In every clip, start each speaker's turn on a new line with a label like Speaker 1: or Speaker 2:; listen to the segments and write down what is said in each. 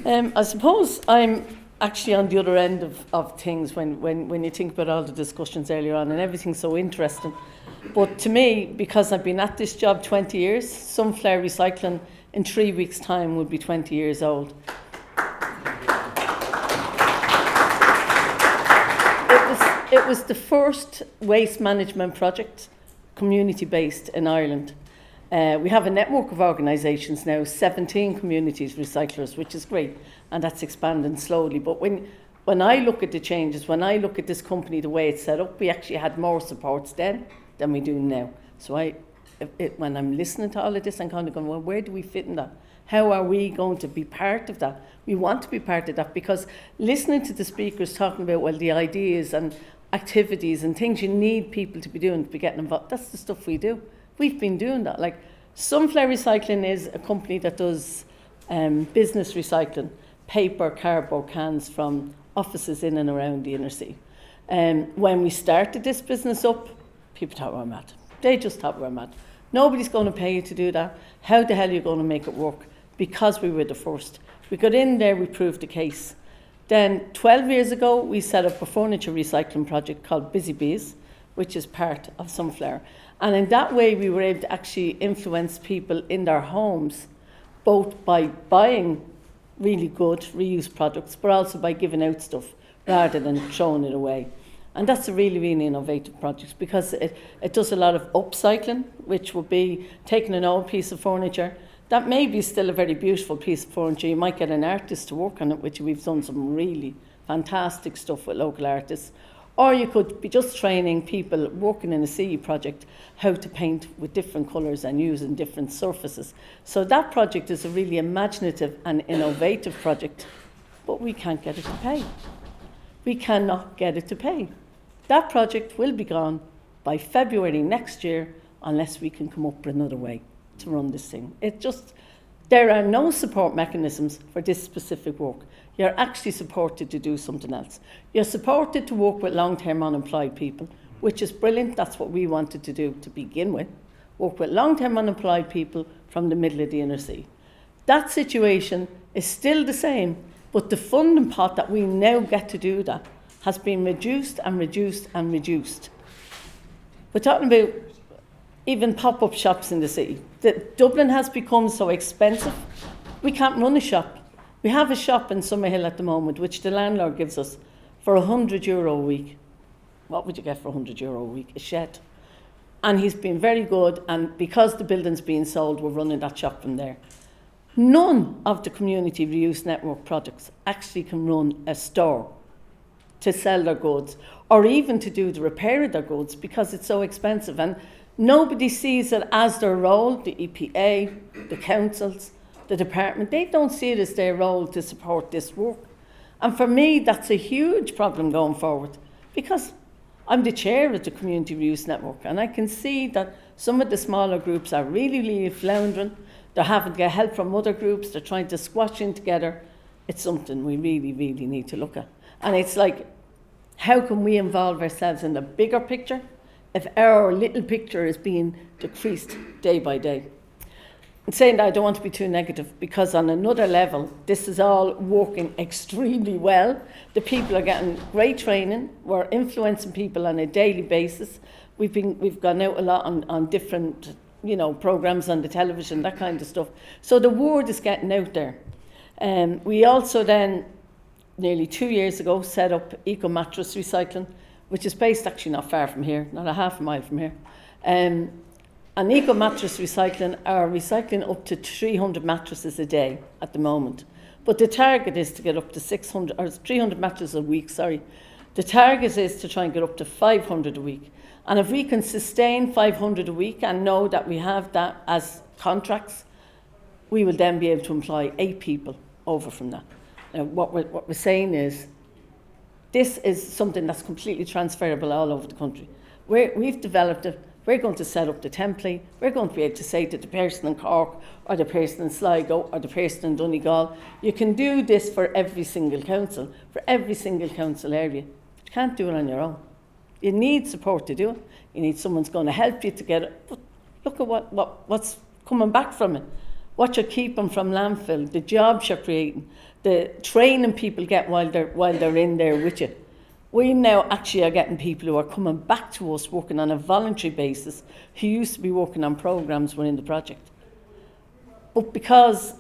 Speaker 1: I suppose I'm actually on the other end of things when you think about all the discussions earlier on, and everything's so interesting. But to me, because I've been at this job 20 years, Sunflower Recycling in 3 weeks' time would be 20 years old. It was the first waste management project, community-based in Ireland. We have a network of organisations now, 17 communities recyclers, which is great, and that's expanding slowly. But when I look at the changes, when I look at this company, the way it's set up, we actually had more supports then than we do now. So when I'm listening to all of this, I'm kind of going, well, where do we fit in that? How are we going to be part of that? We want to be part of that, because listening to the speakers talking about, well, the ideas and activities and things you need people to be doing to be getting involved, that's the stuff we do. We've been doing that. Like, Sunflower Recycling is a company that does business recycling, paper, cardboard cans from offices in and around the inner city. When we started this business up, people thought we were mad. They just thought we were mad. Nobody's going to pay you to do that. How the hell are you going to make it work? Because we were the first. We got in there, we proved the case. Then 12 years ago, we set up a furniture recycling project called Busy Bees, which is part of Sunflower. And in that way, we were able to actually influence people in their homes, both by buying really good reused products, but also by giving out stuff rather than throwing it away. And that's a really, really innovative project, because it does a lot of upcycling, which would be taking an old piece of furniture that may be still a very beautiful piece of furniture. You might get an artist to work on it, which we've done some really fantastic stuff with local artists. Or you could be just training people working in a CE project how to paint with different colours and using different surfaces. So that project is a really imaginative and innovative project, but we can't get it to pay. We cannot get it to pay. That project will be gone by February next year unless we can come up with another way to run this thing. There are no support mechanisms for this specific work. You're actually supported to do something else. You're supported to work with long-term unemployed people, which is brilliant. That's what we wanted to do to begin with. Work with long-term unemployed people from the middle of the inner city. That situation is still the same, but the funding pot that we now get to do that has been reduced and reduced and reduced. We're talking about even pop-up shops in the city. Dublin has become so expensive, we can't run a shop. We have a shop in Summerhill at the moment, which the landlord gives us for €100 a week. What would you get for €100 a week? A shed. And he's been very good, and because the building's being sold, we're running that shop from there. None of the community reuse network projects actually can run a store to sell their goods, or even to do the repair of their goods, because it's so expensive. And nobody sees it as their role. The EPA, the councils, the department, they don't see it as their role to support this work. And for me, that's a huge problem going forward, because I'm the chair of the Community Reuse Network, and I can see that some of the smaller groups are really, really floundering. They're having to get help from other groups. They're trying to squash in together. It's something we really, really need to look at. And it's like, how can we involve ourselves in the bigger picture if our little picture is being decreased day by day? And saying that, I don't want to be too negative, because on another level, this is all working extremely well. The people are getting great training. We're influencing people on a daily basis. We've gone out a lot on different, programs on the television, that kind of stuff. So the word is getting out there. We also then, nearly 2 years ago, set up Eco Mattress Recycling, which is based actually not far from here, not a half a mile from here. And Eco Mattress Recycling are recycling up to 300 mattresses a day at the moment. But the target is to get up to 300 mattresses a week, sorry. The target is to try and get up to 500 a week. And if we can sustain 500 a week and know that we have that as contracts, we will then be able to employ 8 people over from that. Now, what we're saying is, this is something that's completely transferable all over the country. We've developed it. We're going to set up the template. We're going to be able to say to the person in Cork, or the person in Sligo, or the person in Donegal, you can do this for every single council area. But you can't do it on your own. You need support to do it. You need someone's going to help you to get it. But look at what's coming back from it. what you're keeping from landfill, the jobs you're creating, the training people get while they're in there with you. We now actually are getting people who are coming back to us working on a voluntary basis who used to be working on programmes within the project. But because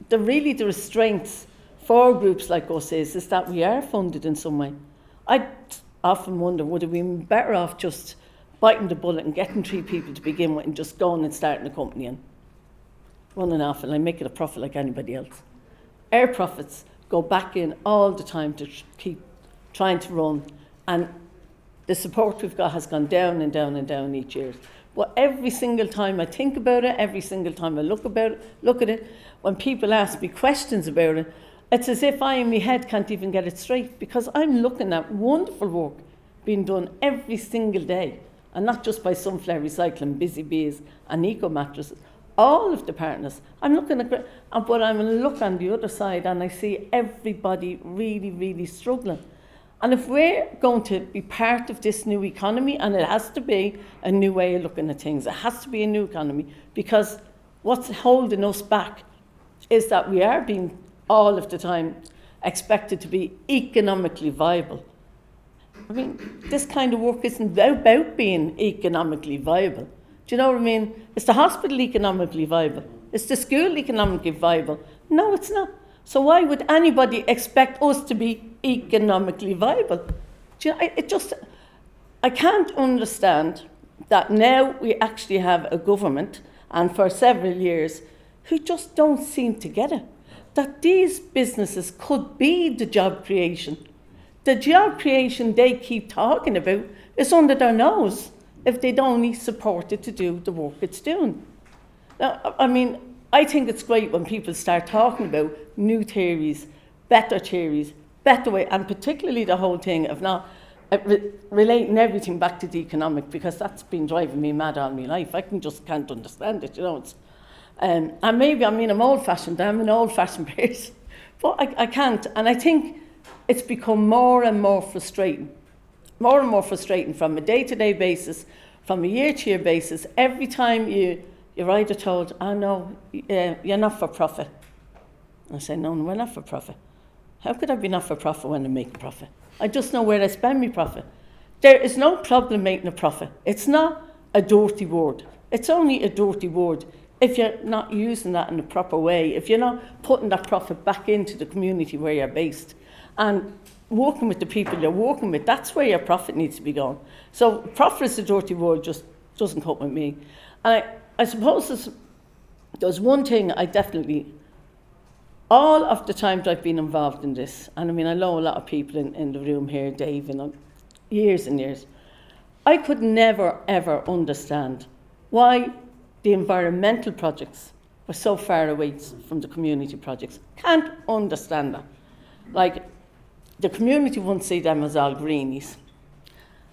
Speaker 1: the restraints for groups like us is that we are funded in some way. I often wonder, would it be better off just biting the bullet and getting 3 people to begin with and just going and starting a company and running off and make it a profit like anybody else? Our profits go back in all the time to keep trying to run, and the support we've got has gone down and down and down each year. But every single time I think about it, every single time I look at it, when people ask me questions about it, it's as if I in my head can't even get it straight, because I'm looking at wonderful work being done every single day, and not just by Sunflower Recycling, Busy Bees and Eco Mattresses, all of the partners. I'm looking at, but I'm going to look on the other side and I see everybody really, really struggling. And if we're going to be part of this new economy, and it has to be a new way of looking at things, it has to be a new economy, because what's holding us back is that we are being all of the time expected to be economically viable. I mean, this kind of work isn't about being economically viable. Do you know what I mean? Is the hospital economically viable? Is the school economically viable? No, it's not. So why would anybody expect us to be economically viable? Do you know, I can't understand that now we actually have a government, and for several years, who just don't seem to get it. That these businesses could be the job creation. The job creation they keep talking about is under their nose if they'd only support it to do the work it's doing. Now, I mean, I think it's great when people start talking about new theories, better way, and particularly the whole thing of not relating everything back to the economic, because that's been driving me mad all my life. I can't understand it, you know. And maybe, I mean, I'm old-fashioned, I'm an old-fashioned person, but I can't. And I think it's become more and more frustrating from a day-to-day basis, from a year-to-year basis. Every time you're either told, oh no, you're not for profit. I say, no, we're not for profit. How could I be not for profit when I make a profit? I just know where I spend my profit. There is no problem making a profit. It's not a dirty word. It's only a dirty word if you're not using that in the proper way, if you're not putting that profit back into the community where you're based and working with the people you're working with. That's where your profit needs to be going. So profit is a dirty word, just doesn't cope with me. And I suppose there's one thing I definitely, all of the times I've been involved in this, and I mean, I know a lot of people in the room here, Dave, and years and years, I could never, ever understand why the environmental projects were so far away from the community projects. Can't understand that. Like, the community ones see them as all greenies,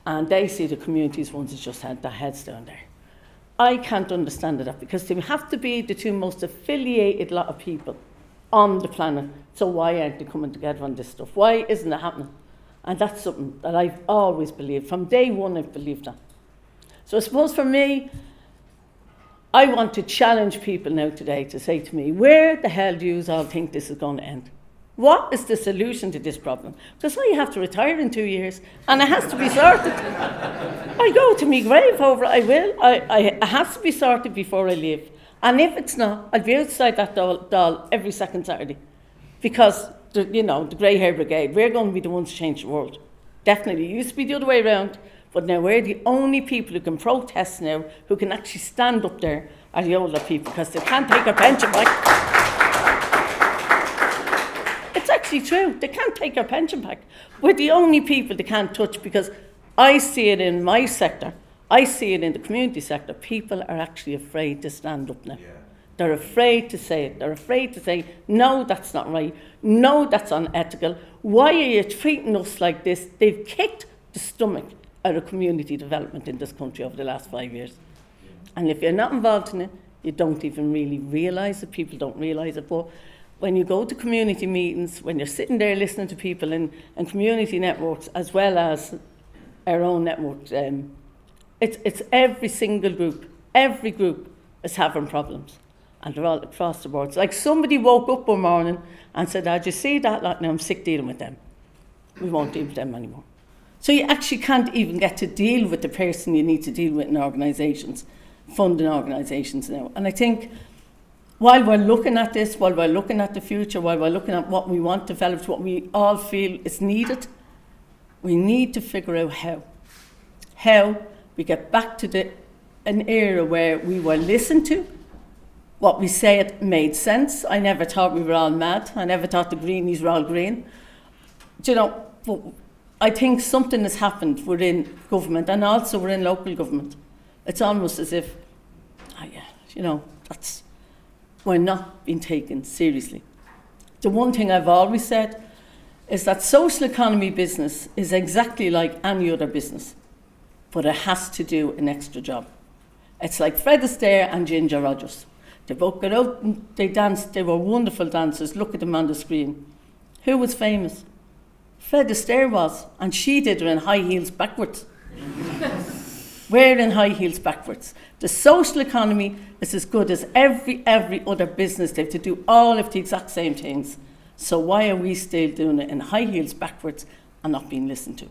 Speaker 1: and they see the communities ones as just had their heads down there. I can't understand that, because they have to be the two most affiliated lot of people on the planet. So why aren't they coming together on this stuff? Why isn't it happening? And that's something that I've always believed. From day one, I've believed that. So I suppose for me, I want to challenge people now today to say to me, where the hell do you all think this is going to end? What is the solution to this problem? Because I have to retire in 2 years, and it has to be sorted. I go to my grave over it, I will. It has to be sorted before I leave. And if it's not, I'll be outside that doll every second Saturday. Because, the grey hair brigade, we're going to be the ones to change the world. Definitely. It used to be the other way around, but now we're the only people who can protest now, who can actually stand up there, are the older people, because they can't take their pension back. It's actually true. They can't take their pension back. We're the only people they can't touch, because I see it in my sector. I see it in the community sector. People are actually afraid to stand up now. Yeah. They're afraid to say it. They're afraid to say, no, that's not right. No, that's unethical. Why are you treating us like this? They've kicked the stomach out of community development in this country over the last 5 years. Yeah. And if you're not involved in it, you don't even really realise it. People don't realise it. But when you go to community meetings, when you're sitting there listening to people in community networks, as well as our own networks, it's every single group. Every group is having problems. And they're all across the board. It's like somebody woke up one morning and said, "Did you see that lot? Now I'm sick dealing with them. We won't deal with them anymore." So you actually can't even get to deal with the person you need to deal with in organisations, funding organisations now. And I think while we're looking at this, while we're looking at the future, while we're looking at what we want developed, what we all feel is needed, we need to figure out how we get back to an era where we were listened to, what we said made sense. I never thought we were all mad. I never thought the greenies were all green. Do you know, but I think something has happened within government and also within local government. It's almost as if, we're not being taken seriously. The one thing I've always said is that social economy business is exactly like any other business, but it has to do an extra job. It's like Fred Astaire and Ginger Rogers. They both got out and they danced. They were wonderful dancers. Look at them on the screen. Who was famous? Fred Astaire was, and she did it in high heels backwards. Wearing high heels backwards. The social economy is as good as every other business. They have to do all of the exact same things. So why are we still doing it in high heels backwards and not being listened to?